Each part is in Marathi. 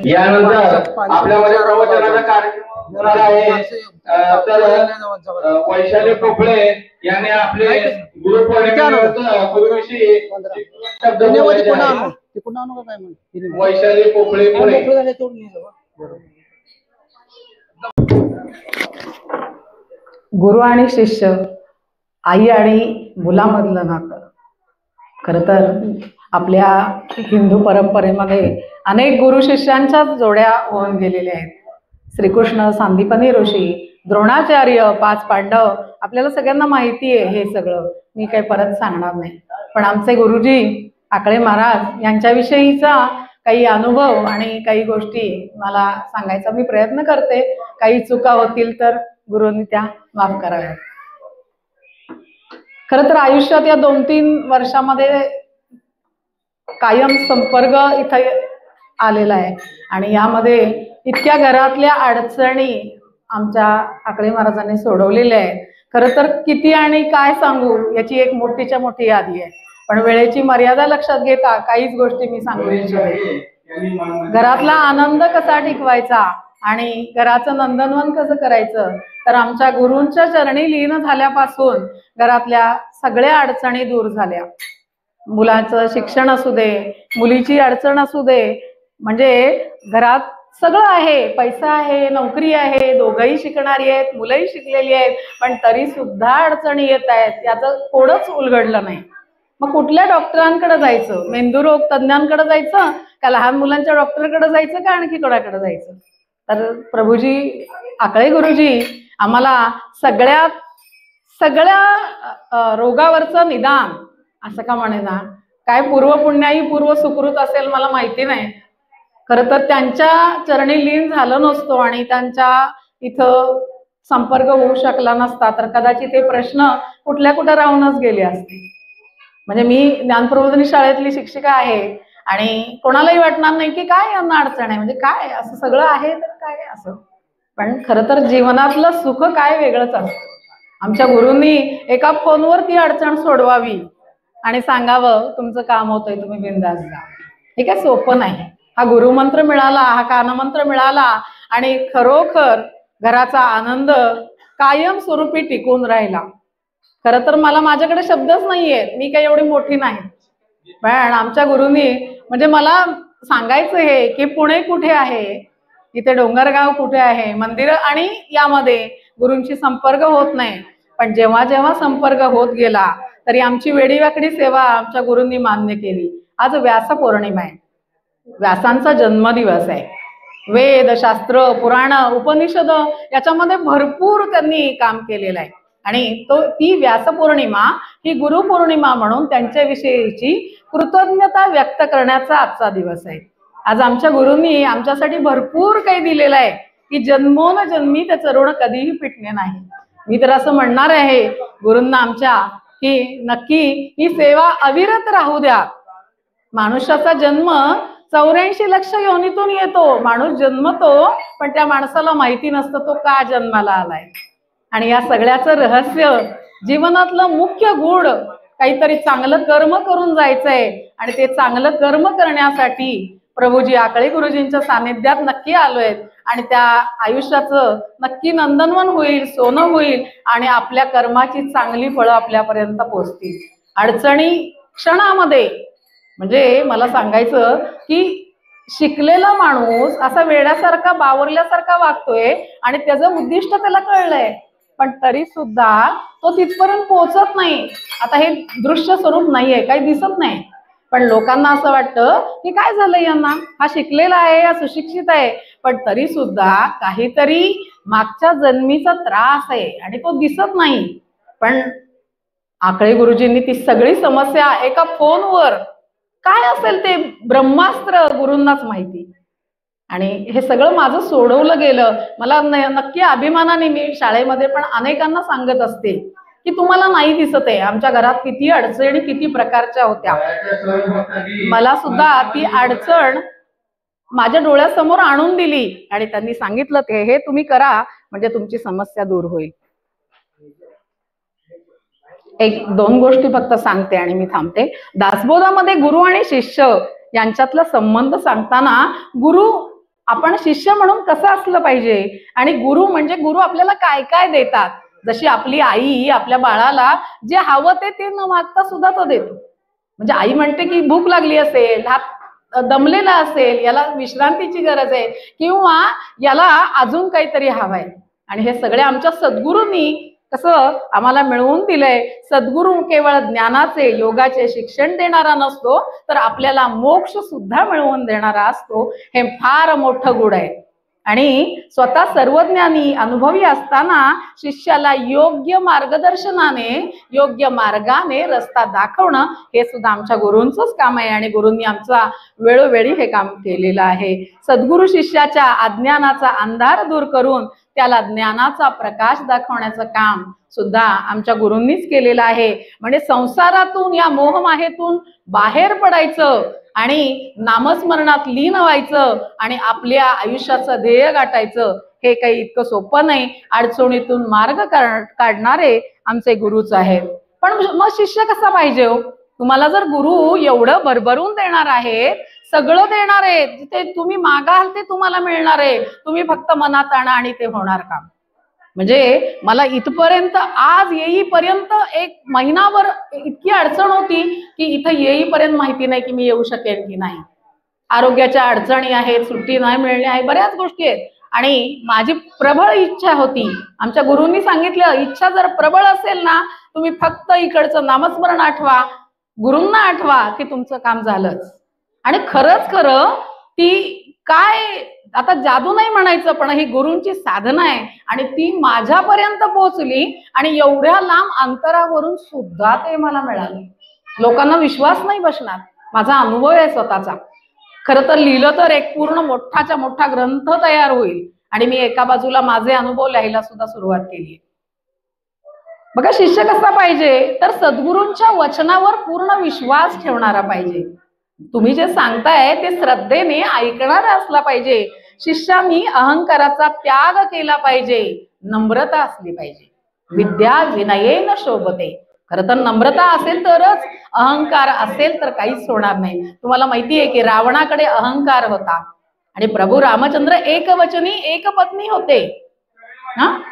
यानंतर आपल्यामध्ये प्रवचनाचा कार्यक्रम होणार आहे. तर वैशाली पोपळे यांनी आपले गुरुपौर्णिमेनिमित्त गुरुविषयी शब्द बोलायचे आहेत. वैशाली पोपळे पुणे. गुरु आणि शिष्य, आई आणि मुलामधलं नातं. खरं तर आपल्या हिंदू परंपरेमध्ये अनेक गुरु शिष्यांच्याच जोड्या होऊन गेलेल्या आहेत. श्रीकृष्ण, सांदीपनी ऋषी, द्रोणाचार्य, 5 पांडव, आपल्याला सगळ्यांना माहिती आहे हे सगळं, मी काही परत सांगणार नाही. पण आमचे गुरुजी आकळे महाराज यांच्याविषयीचा काही अनुभव आणि काही गोष्टी मला सांगायचा मी प्रयत्न करते. काही चुका होतील तर गुरुंनी त्या माफ कराव्यात. खरं तर आयुष्यात या 2-3 वर्षामध्ये कायम संपर्क इथे आलेला आहे आणि यामध्ये इतक्या घरातल्या अडचणी आमच्या आकळे महाराजांनी सोडवलेल्या आहेत. खरं तर किती आणि काय सांगू याची एक मोठीच्या मोठी यादी आहे, पण वेळेची मर्यादा लक्षात घेता काहीच गोष्टी मी सांगू इच्छिते. घरातला आनंद कसा टिकवायचा आणि घराचं नंदनवन कसं करायचं, तर आमच्या गुरूंच्या चरणी लीन झाल्यापासून घरातल्या सगळ्या अडचणी दूर झाल्या. मुलाचं शिक्षण असू दे, मुलीची अडचण असू दे, म्हणजे घरात सगळं आहे, पैसा आहे, नोकरी आहे, दोघंही शिकणारी आहेत, मुलंही शिकलेली आहेत, पण तरी सुद्धा अडचणी येत आहेत, याचं थोडंच उलगडलं नाही. मग कुठल्या डॉक्टरांकडे जायचं, मेंदूरोग तज्ञांकडे जायचं का लहान मुलांच्या डॉक्टरकडे जायचं का आणखी कोणाकडे जायचं? तर प्रभूजी आकळे गुरुजी आम्हाला सगळ्या रोगावरचं निदान असं का म्हणे ना, काय पूर्व पुण्याई पूर्व सुकृत असेल मला माहिती नाही. खरं तर त्यांच्या चरणी लीन झालं नसतो आणि त्यांच्या इथं संपर्क होऊ शकला नसता तर कदाचित हे प्रश्न कुठे राहूनच गेले असते. म्हणजे मी ज्ञानप्रबोधिनी शाळेतली शिक्षिका आहे आणि कोणालाही वाटणार नाही की काय यांना अडचण आहे, म्हणजे काय असं सगळं आहे तर काय असं. पण खरं तर जीवनातलं सुख काय वेगळंच असतं. आमच्या गुरूंनी एका फोनवर ती अडचण सोडवावी आणि सांगावं तुमचं काम होतंय, तुम्ही बिंदास जा. हे काय सोपं नाही. हा गुरुमंत्र मिळाला, हा कानमंत्र मिळाला आणि खरोखर घराचा आनंद कायम स्वरूपी टिकून राहिला. खरं तर मला माझ्याकडे शब्दच नाहीयेत, मी काही एवढी मोठी नाही, पण आमच्या गुरूंनी म्हणजे मला सांगायचं हे की पुणे कुठे आहे, इथे डोंगरगाव कुठे आहे, मंदिर आणि यामध्ये गुरूंशी संपर्क होत नाही. पण जेव्हा जेव्हा संपर्क होत गेला तरी आमची वेडीवाकडी सेवा आमच्या गुरूंनी मान्य केली. आज व्यास पौर्णिमा आहे, व्यासांचा जन्मदिवस आहे. वेद, शास्त्र, पुराण, उपनिषद याच्यामध्ये भरपूर त्यांनी काम केलेलं आहे आणि ती व्यास पौर्णिमा ही गुरुपौर्णिमा म्हणून त्यांच्याविषयीची कृतज्ञता व्यक्त करण्याचा आजचा दिवस आहे. आज आमच्या गुरूंनी आमच्यासाठी भरपूर काही दिलेलं आहे की जन्मोन जन्मी त्याचं ऋण कधीही फिटणे नाही. मी तर असं म्हणणार आहे गुरूंना आमच्या की नक्की ही सेवा अविरत राहू द्या. माणुष्याचा जन्म 84 लक्ष योनीतून येतो. माणूस जन्मतो पण त्या माणसाला माहिती नसतं तो का जन्माला आलाय. आणि या सगळ्याचं रहस्य जीवनातलं मुख्य गुण काहीतरी चांगलं कर्म करून जायचंय आणि ते चांगलं कर्म करण्यासाठी प्रभूजी आकळे गुरुजींच्या सानिध्यात नक्की आलोय आणि त्या आयुष्याचं नक्की नंदनवन होईल, सोनं होईल आणि आपल्या कर्माची चांगली फळं आपल्यापर्यंत पोहोचतील. अडचणी क्षणामध्ये, म्हणजे मला सांगायचं की शिकलेला माणूस असा वेड्यासारखा बावरल्यासारखा वागतोय आणि त्याचं उद्दिष्ट त्याला कळलंय, पण तरी सुद्धा तो तिथपर्यंत पोहोचत नाही. आता हे दृश्य स्वरूप नाहीये, काही दिसत नाही, पण लोकांना असं वाटतं की काय झालं यांना, हा शिकलेला आहे, हा सुशिक्षित आहे, पण तरी सुद्धा काहीतरी मागच्या जन्मीचा त्रास आहे आणि तो दिसत नाही. पण आकळे गुरुजींनी ती सगळी समस्या एका फोनवर, काय असेल ते ब्रह्मास्त्र गुरूंनाच माहिती, आणि हे सगळं माझं सोडवलं गेलं. मला नक्की अभिमानाने मी शाळेमध्ये पण अनेकांना सांगत असते की तुम्हाला नाही दिसत आहे आमच्या घरात किती अडचणी किती प्रकारच्या होत्या. मला सुद्धा ती अडचण माझ्या डोळ्यासमोर आणून दिली आणि त्यांनी सांगितलं ते हे तुम्ही करा म्हणजे तुमची समस्या दूर होईल. 1-2 गोष्टी फक्त सांगते आणि मी थांबते. दासबोधामध्ये गुरु आणि शिष्य यांच्यातला संबंध सांगताना गुरु आपण शिष्य म्हणून कसं असलं पाहिजे आणि गुरु म्हणजे गुरु आपल्याला काय काय देतात. जशी आपली आई आपल्या बाळाला जे हवं ते न मागता सुद्धा तो देतो. म्हणजे आई म्हणते की भूक लागली असेल, हात दमलेला असेल, याला विश्रांतीची गरज आहे किंवा याला अजून काहीतरी हवंय, आणि हे सगळे आमच्या सद्गुरूंनी कसं आम्हाला मिळवून दिलंय. सद्गुरू केवळ ज्ञानाचे योगाचे शिक्षण देणारा नसतो, तर आपल्याला मोक्ष सुद्धा मिळवून देणारा असतो. हे फार मोठं गुण आहे. आणि स्वतः सर्वज्ञानी अनुभवी असताना शिष्याला योग्य मार्गदर्शनाने योग्य मार्गाने रस्ता दाखवणं हे सुद्धा आमच्या गुरूंचंच काम आहे. आणि गुरूंनी आमचा वेळोवेळी हे काम केलेलं आहे. सद्गुरू शिष्याच्या अज्ञानाचा अंधार दूर करून त्याला ज्ञानाचा प्रकाश दाखवण्याचं काम सुद्धा आमच्या गुरूंनीच केलेलं आहे. म्हणजे संसारातून या मोहमाहेतून बाहेर पडायचं आणि नामस्मरणात लीन व्हायचं आणि आपल्या आयुष्याचं ध्येय गाठायचं हे काही इतकं सोपं नाही. अडचणीतून मार्ग काढणारे आमचे गुरुच आहेत. पण मग शिष्य कसा पाहिजे हो? तुम्हाला जर गुरु एवढं भरभरून देणार आहे, सगळं देणार आहे, ते तुम्ही मागाल ते तुम्हाला मिळणार आहे, तुम्ही फक्त मनात आणा आणि ते होणार काम. म्हणजे मला इथपर्यंत आज येईपर्यंत एक महिनाभर इतकी अडचण होती की इथं येईपर्यंत माहिती नाही की मी येऊ शकेन की नाही. आरोग्याच्या अडचणी आहेत, सुट्टी नाही मिळणे आहे, बऱ्याच गोष्टी आहेत. आणि माझी प्रबळ इच्छा होती. आमच्या गुरूंनी सांगितलं, इच्छा जर प्रबळ असेल ना, तुम्ही फक्त इकडचं नामस्मरण आठवा, गुरूंना आठवा की तुमचं काम झालंच. आणि खरंच खरं ती काय आता जादू नाही म्हणायचं, पण ही गुरूंची साधना आहे आणि ती माझ्यापर्यंत पोहोचली. आणि एवढ्या लांब अंतरावरून सुद्धा ते मला मिळाले. लोकांना विश्वास नाही बसणार. माझा अनुभव आहे स्वतःचा. खरं तर लिहिलं तर एक पूर्ण मोठाच्या मोठा ग्रंथ तयार होईल. आणि मी एका बाजूला माझे अनुभव लिहायला सुद्धा सुरुवात केली. बघा, शिष्य कसा पाहिजे तर सद्गुरूंच्या वचनावर पूर्ण विश्वास ठेवणारा पाहिजे. तुम्ही जे सांगताय ते श्रद्धेने ऐकणारा असला पाहिजे. शिष्यानी अहंकाराचा त्याग केला पाहिजे. नम्रता असली पाहिजे. विद्या विनयेन शोभते. खरं तर नम्रता असेल तरच, अहंकार असेल तर काहीच होणार नाही. तुम्हाला माहिती आहे की रावणाकडे अहंकार होता आणि प्रभू रामचंद्र एकवचनी एक पत्नी होते.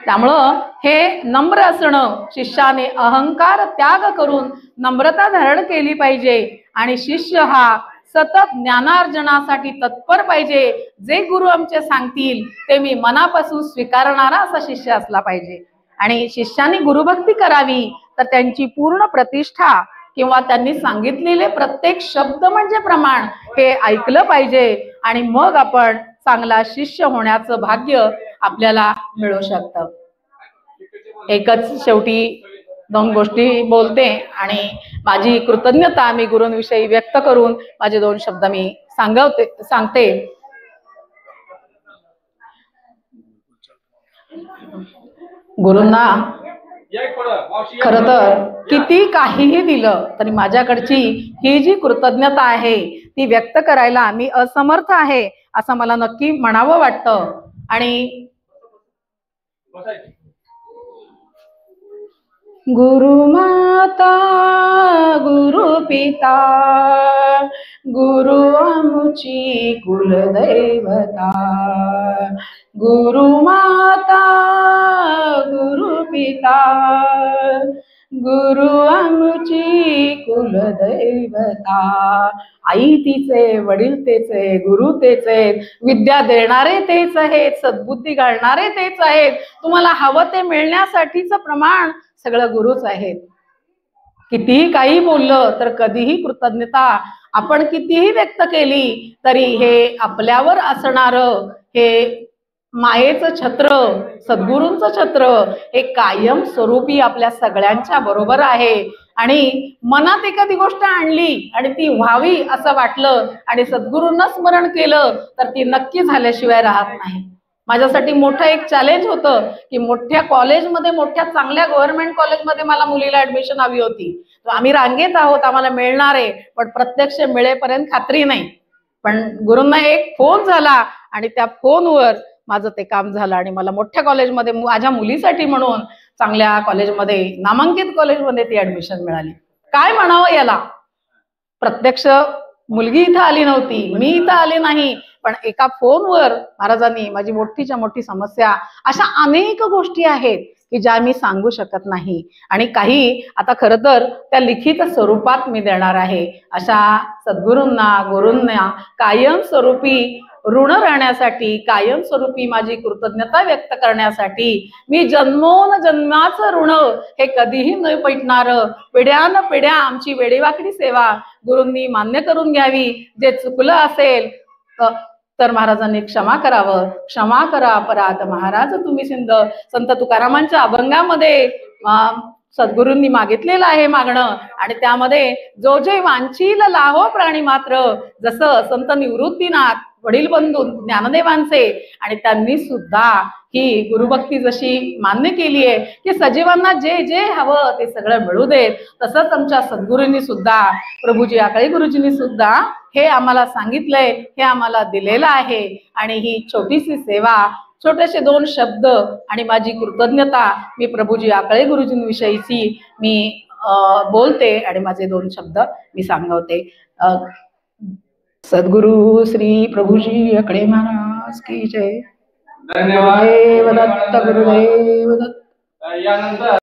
त्यामुळं हे नम्र असणं, शिष्याने अहंकार त्याग करून नम्रता धारण केली पाहिजे. आणि शिष्य हा सतत ज्ञानार्जनासाठी तत्पर पाहिजे. जे गुरु आमचे सांगतील ते मी मनापासून स्वीकारणारा असा शिष्य असला पाहिजे. आणि शिष्याने गुरुभक्ती करावी तर त्यांची पूर्ण प्रतिष्ठा किंवा त्यांनी सांगितलेले प्रत्येक शब्द म्हणजे प्रमाण हे ऐकलं पाहिजे. आणि मग आपण चांगला शिष्य होण्याचं भाग्य आपल्याला मिळू शकतं. एकच शेवटी 2 गोष्टी बोलते आणि माझी कृतज्ञता मी गुरूंविषयी व्यक्त करून माझे 2 शब्द मी सांगते. गुरूंना खरं तर किती काहीही दिलं तरी माझ्याकडची ही जी कृतज्ञता आहे ती व्यक्त करायला मी असमर्थ आहे असं मला नक्की म्हणावं वाटतं. आणि गुरु माता गुरु पिता गुरु आमची कुलदैवता. गुरु माता गुरु पिता गुरु आमची कुलदैवता. आई तिचे, वडील तेचे, गुरु तेच आहेत, विद्या देणारे तेच आहेत, सद्बुद्धी घालणारे तेच आहेत. तुम्हाला हवं ते मिळण्यासाठीचं प्रमाण सगळं गुरुच आहेत. कितीही काही बोललं तर कधीही कृतज्ञता आपण कितीही व्यक्त केली तरी हे आपल्यावर असणारं हे मायेचं छत्र, सद्गुरूंचं छत्र हे कायम स्वरूपी आपल्या सगळ्यांच्या बरोबर आहे. आणि मनात एखादी गोष्ट आणली आणि ती व्हावी असं वाटलं आणि सद्गुरूंना स्मरण केलं तर ती नक्की झाल्याशिवाय राहत नाही. माझ्यासाठी मोठं एक चॅलेंज होतं की मोठ्या कॉलेजमध्ये, मोठ्या चांगल्या गव्हर्नमेंट कॉलेजमध्ये मला मुलीला ऍडमिशन हवी होती. आम्ही रांगेत आहोत, आम्हाला मिळणार आहे, पण प्रत्यक्ष मिळेपर्यंत खात्री नाही. पण गुरूंना एक फोन झाला आणि त्या फोनवर माझं ते काम झालं आणि मला मोठ्या कॉलेजमध्ये माझ्या मुलीसाठी म्हणून चांगल्या कॉलेजमध्ये, नामांकित कॉलेजमध्ये ती ऍडमिशन मिळाली. काय म्हणावं याला? प्रत्यक्ष मुलगी इथं आली नव्हती, मी इथं आले नाही, पण एका फोनवर महाराजांनी माझी मोठीच्या मोठी समस्या, अशा अनेक गोष्टी आहेत की ज्या मी सांगू शकत नाही, आणि काही आता खरं तर त्या लिखित स्वरूपात मी देणार आहे. अशा सद्गुरूंना, गुरूंना कायमस्वरूपी ऋण राहण्यासाठी, कायमस्वरूपी माझी कृतज्ञता व्यक्त करण्यासाठी, मी जन्मोन जन्माचं ऋण हे कधीही न पेटणार, पिढ्यान पिढ्या आमची वेडीवाकडी सेवा गुरूंनी मान्य करून घ्यावी. जे चुकलं असेल तर महाराजांनी क्षमा करावं. क्षमा करा अपराध महाराज तुम्ही सिंध. संत तुकारामांच्या अभंगामध्ये सद्गुरूंनी मागितलेलं आहे मागणं, आणि त्यामध्ये जो जे वांछील लाहो प्राणी मात्र, जसं संत निवृत्तीनाथ वडील बंधू ज्ञानदेवांचे, आणि त्यांनी सुद्धा ही गुरुभक्ती जशी मान्य केली आहे की सजीवांना जे जे हवं ते सगळं मिळू देत, तसंच आमच्या सद्गुरूंनी सुद्धा, प्रभूजी आकळे गुरुजींनी सुद्धा हे आम्हाला सांगितलंय, हे आम्हाला दिलेलं आहे. आणि ही छोटीशी सेवा, छोटेसे 2 शब्द आणि माझी कृतज्ञता मी प्रभूजी आकळे गुरुजींविषयीची मी बोलते, आणि माझे 2 शब्द मी सांगवते. सद्गुरु श्री प्रभूजी आकळे महाराज की जय. धन्यवाद. गुरुदेव दत्त, गुरुदेव दत्त. यानंतर